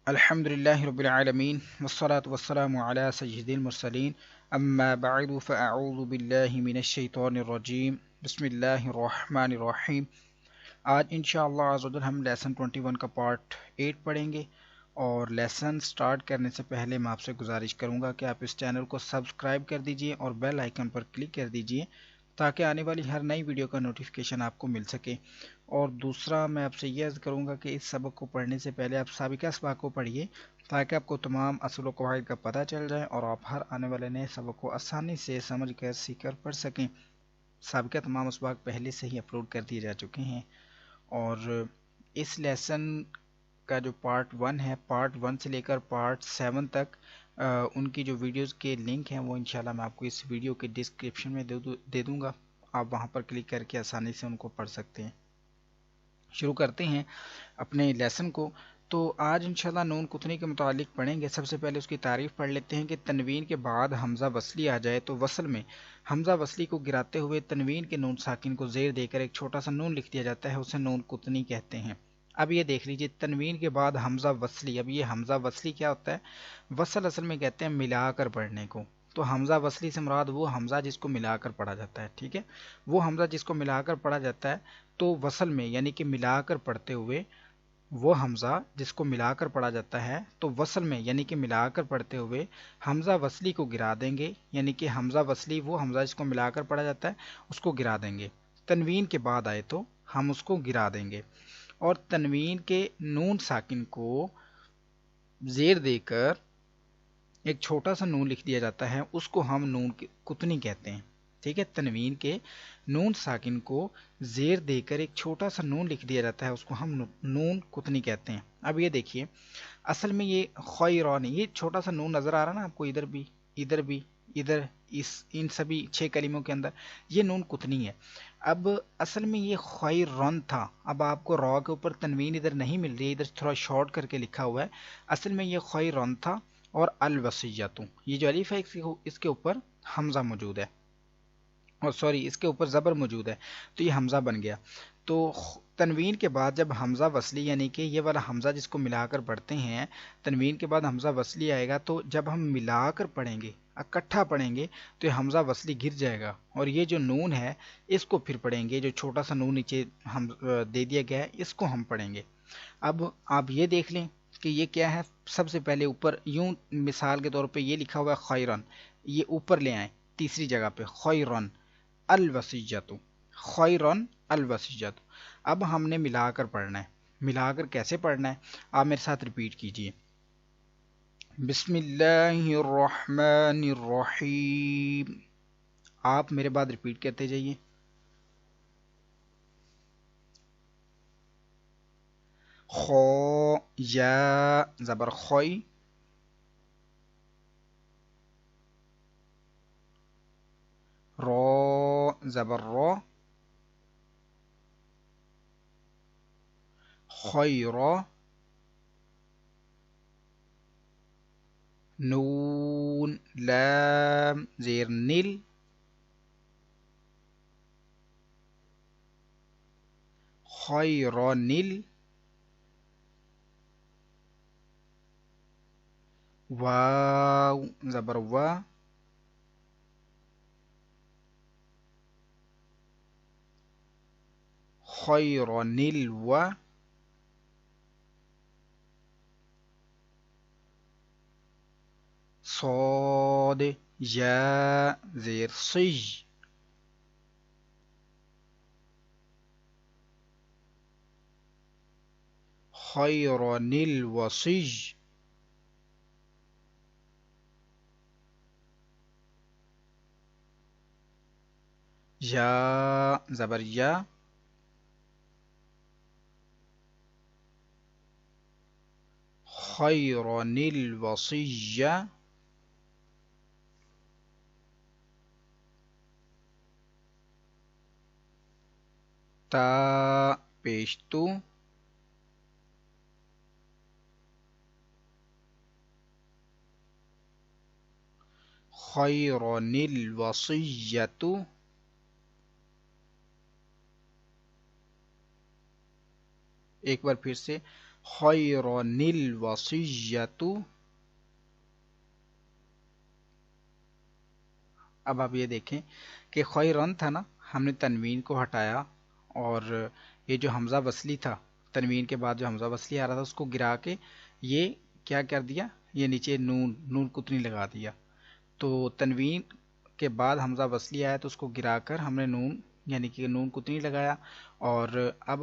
الحمد لله رب العالمين والصلاة والسلام على سيد المرسلين أما بعد فأعوذ بالله من الشيطان الرجيم بسم الله الرحمن الرحيم۔ آج انشاءاللہ عزوجل ہم لیسن 21 کا پارٹ 8 پڑھیں گے، اور لیسن سٹارٹ کرنے سے پہلے میں آپ سے گزارش کروں گا کہ آپ اس چینل کو سبسکرائب کر دیجئے اور بیل آئیکن پر کلک کر دیجئے تاکہ آنے والی ہر نئی ویڈیو کا نوٹیفیکیشن آپ کو مل سکے۔ اور دوسرا میں آپ سے یہ عرض کروں گا کہ اس سبق کو پڑھنے سے پہلے آپ سابقہ اسباق کو پڑھیے تاکہ آپ کو تمام اصول و قواعد کا پتہ چل جائے اور آپ ہر آنے والے نئے سبق کو آسانی سے سمجھ کر سیکھ کر پڑھ سکیں۔ سابقہ تمام اسباق پہلے سے ہی اپلوڈ کر دیے جا چکے ہیں، اور اس لیسن کا جو پارٹ 1 ہے، پارٹ 1 سے لے کر پارٹ 7 تک ان کی جو ویڈیوز کے لنک ہیں وہ انشاءاللہ میں آپ کو اس ویڈیو کے ڈسکرپشن میں دے دوں گا، آپ وہاں پر کلک کر کے آسانی سے ان کو پڑھ سکتے ہیں۔ شروع کرتے ہیں اپنے لیسن کو۔ تو آج انشاءاللہ نون کتنی کے متعلق پڑھیں گے۔ سب سے پہلے اس کی تعریف پڑھ لیتے ہیں کہ تنوین کے بعد حمزہ وصلی آ جائے تو وصل میں حمزہ وصلی کو گراتے ہوئے تنوین کے نون ساکن کو زیر دے کر ایک چھوٹا سا نون لکھ دیا جاتا ہے، اسے نون کتنی کہتے ہیں۔ اب یہ دیکھ لیجئے، تنوین کے بعد حمزہ وصلی، اب یہ حمزہ وصلی کیا ہوتا ہے؟ وصل اصل میں کہتے ہیں ملا کر پڑھنے کو، تو حمزہ وصلی سے مراد وہ حمزہ جس کو ملا کر پڑھا جاتا ہے، ٹھیک ہے، وہ حمزہ جس کو ملا کر پڑھا جاتا ہے۔ تو وصل میں یعنی کہ ملا کر پڑھتے ہوئے وہ حمزہ جس کو ملا کر پڑھا جاتا ہے، تو وصل میں یعنی کہ ملا کر پڑھتے ہوئے حمزہ وصلی کو گرا دیں گے، یعنی کہ حمزہ وصلی وہ حمزہ جس کو ملا کر پڑھا جاتا ہے اس کو گرا دیں گے۔ تنوین کے بعد آئے تو ہم اس کو گرا دیں گے، اور تنوین کے نون ساکن کو زیر دے کر ایک چھوٹا سا نون لکھ دیا جاتا ہے، اس کو ہم نون کتنی کہتے ہیں، ٹھیک ہے۔ تنوین کے نون ساکن کو زیر دے کر ایک چھوٹا سا نون لکھ دیا جاتا ہے، اس کو ہم نون کتنی کہتے ہیں۔ اب یہ دیکھیے، اصل میں یہ خیران، یہ چھوٹا سا نون نظر آ رہا نا آپ کو، ادھر بھی ادھر بھی ادھر، ان سبھی 6 کلموں کے اندر یہ نون کتنی ہے۔ اب اصل میں یہ خیرن تھا، اب آپ کو را کے اوپر تنوین ادھر نہیں مل رہی ہے، ادھر تھوڑا شارٹ کر کے لکھا ہوا ہے، اصل میں یہ خیرن تھا، اور الوصیۃ، یہ جو الف ہے اس کے اوپر حمزہ موجود ہے، اور سوری اس کے اوپر زبر موجود ہے، تو یہ حمزہ بن گیا۔ تو تنوین کے بعد جب حمزہ وصلی یعنی کہ یہ والا حمزہ جس کو ملا کر پڑھتے ہیں، تنوین کے بعد حمزہ وصلی آئے گا، تو جب ہم ملا کر پڑھیں گے، اکٹھا پڑھیں گے، تو یہ حمزہ وصلی گر جائے گا، اور یہ جو نون ہے اس کو پھر پڑھیں گے، جو چھوٹا سا نون نیچے ہم دے دیا گیا ہے اس کو ہم پڑھیں گے۔ اب آپ یہ دیکھ لیں کہ یہ کیا ہے، سب سے پہلے اوپر یوں مثال کے طور پہ یہ لکھا ہوا ہے خیرن، یہ اوپر لے آئیں تیسری جگہ پہ، خیرن الوصیۃ، خیرن الوصیۃ۔ اب ہم نے ملا کر پڑھنا ہے، ملا کر کیسے پڑھنا ہے آپ میرے ساتھ ریپیٹ کیجئے۔ بسم اللہ الرحمن الرحیم، آپ میرے بعد ریپیٹ کرتے جائیے۔ خو یا زبر خوئی، رو زبر رو، خیر، نون لام زیر نیل، خیر نیل، واو زبر وا، خیر نیل و، صاد یا زیر صی، خیر نیل و صی، یا زبر یا، خیر نیل و صی، تا پیشتو، خیر الوصیۃ، ایک بار پھر سے، خیرنل وصیۃ. اب آپ یہ دیکھیں کہ خیرن تھا نا، ہم نے تنوین کو ہٹایا، اور یہ جو حمزہ وصلی تھا، تنوین کے بعد جو حمزہ وصلی آ رہا تھا اس کو گرا کے یہ کیا کر دیا، یہ نیچے نون نون کتنی لگا دیا. تو تنوین کے بعد حمزہ وصلی آیا تو اس کو گرا کر ہم نے نون یعنی کہ نون کتنی لگایا. اور اب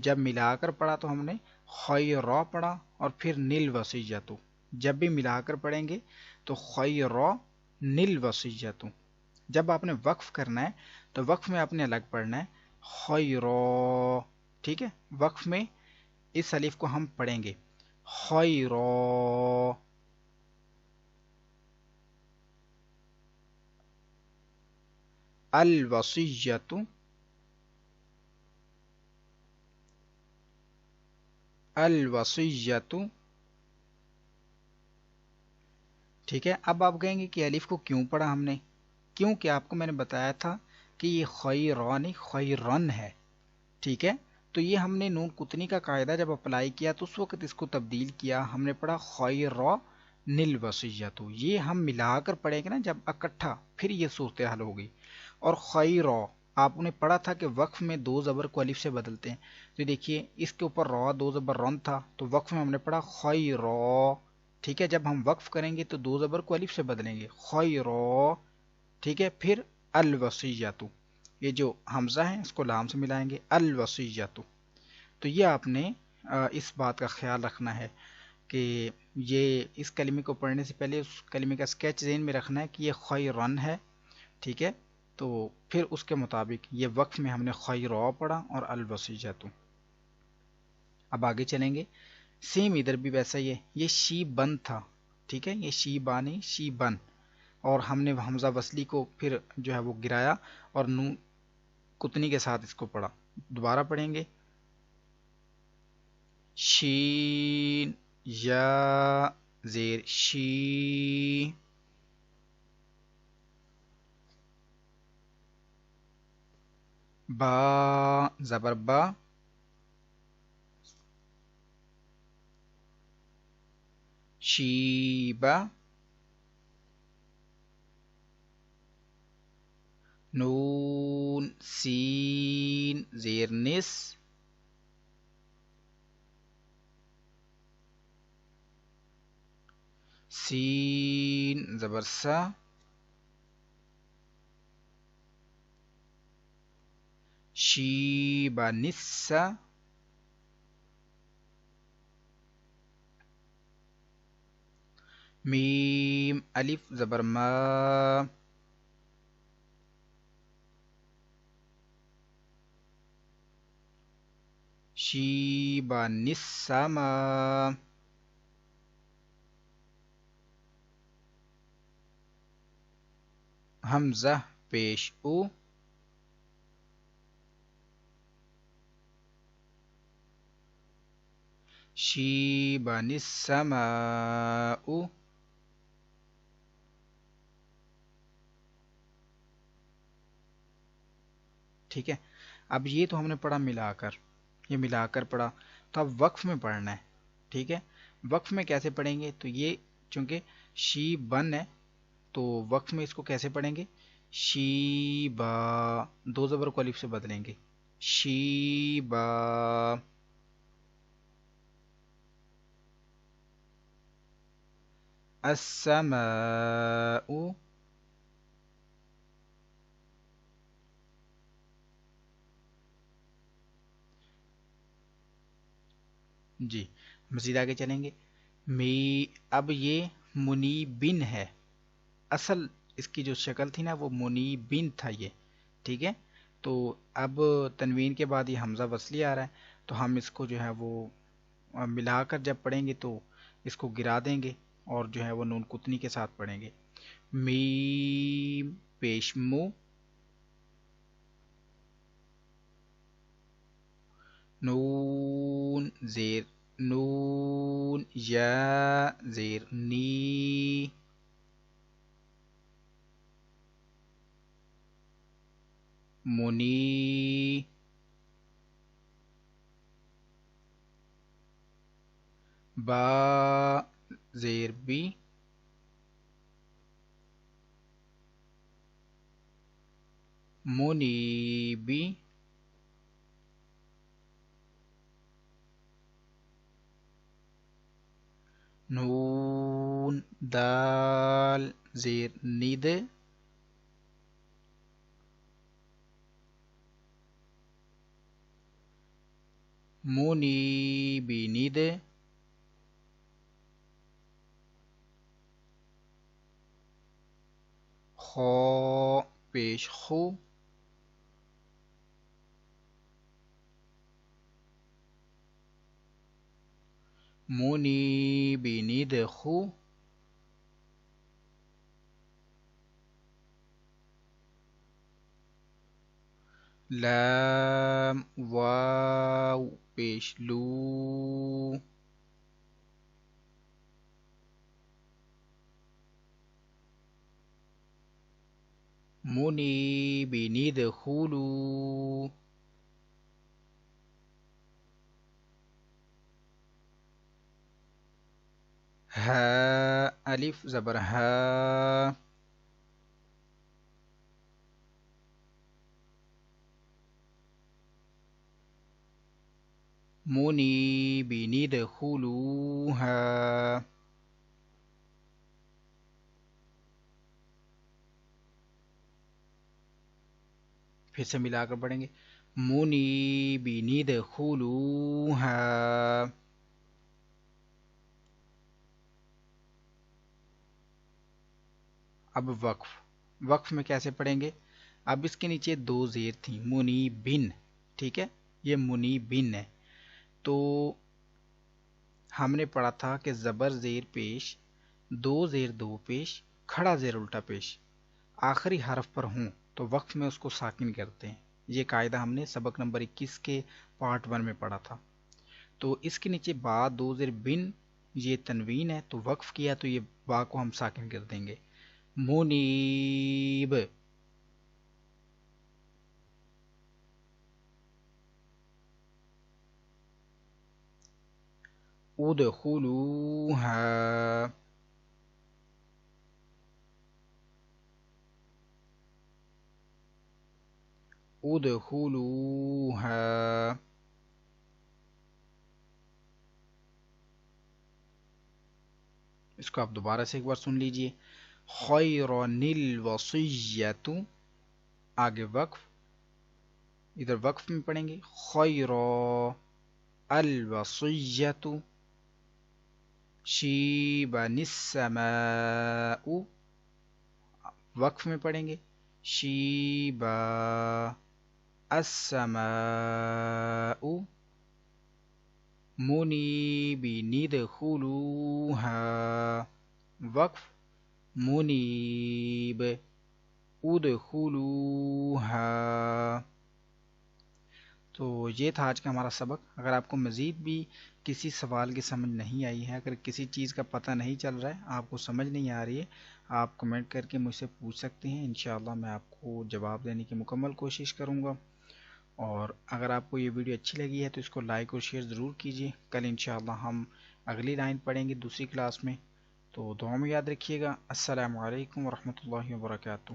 جب ملا کر پڑھا تو ہم نے خیر پڑھا اور پھر نل وصیۃ. جب بھی ملا کر پڑھیں گے تو خیر نل وصیۃ. جب آپ نے وقف کرنا ہے تو وقف میں آپ نے الگ پڑھنا ہے خیرو. ٹھیک ہے، وقف میں اس الف کو ہم پڑھیں گے خیرو. الوصیۃ. الوصیۃ. ٹھیک ہے، اب آپ کہیں گے کہ الف کو کیوں پڑھا ہم نے؟ کیونکہ آپ کو میں نے بتایا تھا کہ یہ خیران خیرن ہے. ٹھیک ہے، تو یہ ہم نے نون کتنی کا قاعدہ جب اپلائی کیا تو اس وقت اس کو تبدیل کیا، ہم نے پڑھا خیر نل وصیۃ. یہ ہم ملا کر پڑھیں گے نا جب اکٹھا، پھر یہ صورتحال ہوگی. اور خیر آپ نے پڑھا تھا کہ وقف میں دو زبر کو الف سے بدلتے ہیں. تو دیکھیے اس کے اوپر را دو زبر رن تھا تو وقف میں ہم نے پڑھا خیر. ٹھیک ہے، جب ہم وقف کریں گے تو دو زبر کو الف سے بدلیں گے خیر. ٹھیک ہے، پھر الوصیۃ، یہ جو حمزہ ہے اس کو لام سے ملائیں گے الوصیۃ. تو یہ آپ نے اس بات کا خیال رکھنا ہے کہ یہ اس کلمے کو پڑھنے سے پہلے اس کلمے کا اسکیچ ذہن میں رکھنا ہے کہ یہ خیرن ہے. ٹھیک ہے، تو پھر اس کے مطابق یہ وقف میں ہم نے خیرو پڑھا اور الوصیۃ. اب آگے چلیں گے، سیم ادھر بھی ویسا ہی ہے. یہ شی بن تھا، ٹھیک ہے، یہ شی بانی شی بن، اور ہم نے حمزہ وصلی کو پھر جو ہے وہ گرایا اور نون کتنی کے ساتھ اس کو پڑھا. دوبارہ پڑھیں گے شین یا زیر شی، با زبر با، شیبا، نون سین زیر نس، سین زبر سا، شیبا نسا، میم الف زبر ما، شیبا نسما، حمزہ پیش او، شیبا نسماء. ٹھیک ہے، اب یہ تو ہم نے پڑھا ملا کر، یہ ملا کر پڑھا. تو اب وقف میں پڑھنا ہے. ٹھیک ہے، وقف میں کیسے پڑھیں گے؟ تو یہ چونکہ شی بن ہے تو وقف میں اس کو کیسے پڑھیں گے؟ شی با، دو زبر کو الف سے بدلیں گے شی با. السماء، جی مزید آگے چلیں گے. می، اب یہ منیبن ہے، اصل اس کی جو شکل تھی نا وہ منیبن تھا یہ. ٹھیک ہے، تو اب تنوین کے بعد یہ حمزہ وصلی آ رہا ہے تو ہم اس کو جو ہے وہ ملا کر جب پڑھیں گے تو اس کو گرا دیں گے اور جو ہے وہ نون کتنی کے ساتھ پڑھیں گے. میم پیش مو، نون زیر نون یا زیر نی، منی، با زیر بی، منیبی، نون دال زیر نید، منیبی نید، خا پیش خو، منیبی نید خو، لام واو پیش لو، منیبی نید خولو، ہا الف زبر ہا، منیبی نید خولوہا، پھر سے ملا کر پڑھیں گے، منیبی نید خولوہا. اب وقف، وقف میں کیسے پڑھیں گے؟ اب اس کے نیچے دو زیر تھیں، منی بن، ٹھیک ہے، یہ منی بن ہے. تو ہم نے پڑھا تھا کہ زبر زیر پیش، دو زیر دو پیش، کھڑا زیر الٹا پیش آخری حرف پر ہوں تو وقف میں اس کو ساکن کرتے ہیں. یہ قاعدہ ہم نے سبق نمبر 21 کے پارٹ 1 میں پڑھا تھا. تو اس کے نیچے با دو زیر بن، یہ تنوین ہے تو وقف کیا تو یہ با کو ہم ساکن کر دیں گے. منیب، ادخلوها، ادخلوها. اس کو آپ دوبارہ سے ایک بار سن لیجئے. خیرن الوصیۃ، آگے وقف، ادھر وقف میں پڑھیں گے خیر الوصیۃ، شیبن السماء، وقف میں پڑھیں گے شیبا السماء، منیبین ادخلوها، وقف منیب ادخلوها. تو یہ تھا آج کا ہمارا سبق. اگر آپ کو مزید بھی کسی سوال کی سمجھ نہیں آئی ہے، اگر کسی چیز کا پتہ نہیں چل رہا ہے، آپ کو سمجھ نہیں آ رہی ہے، آپ کمنٹ کر کے مجھ سے پوچھ سکتے ہیں. انشاءاللہ میں آپ کو جواب دینے کی مکمل کوشش کروں گا. اور اگر آپ کو یہ ویڈیو اچھی لگی ہے تو اس کو لائک اور شیئر ضرور کیجیے. کل انشاءاللہ ہم اگلی لائن پڑھیں گے دوسری کلاس میں. تو دعا میں یاد رکھیے گا. السلام علیکم ورحمۃ اللہ وبرکاتہ.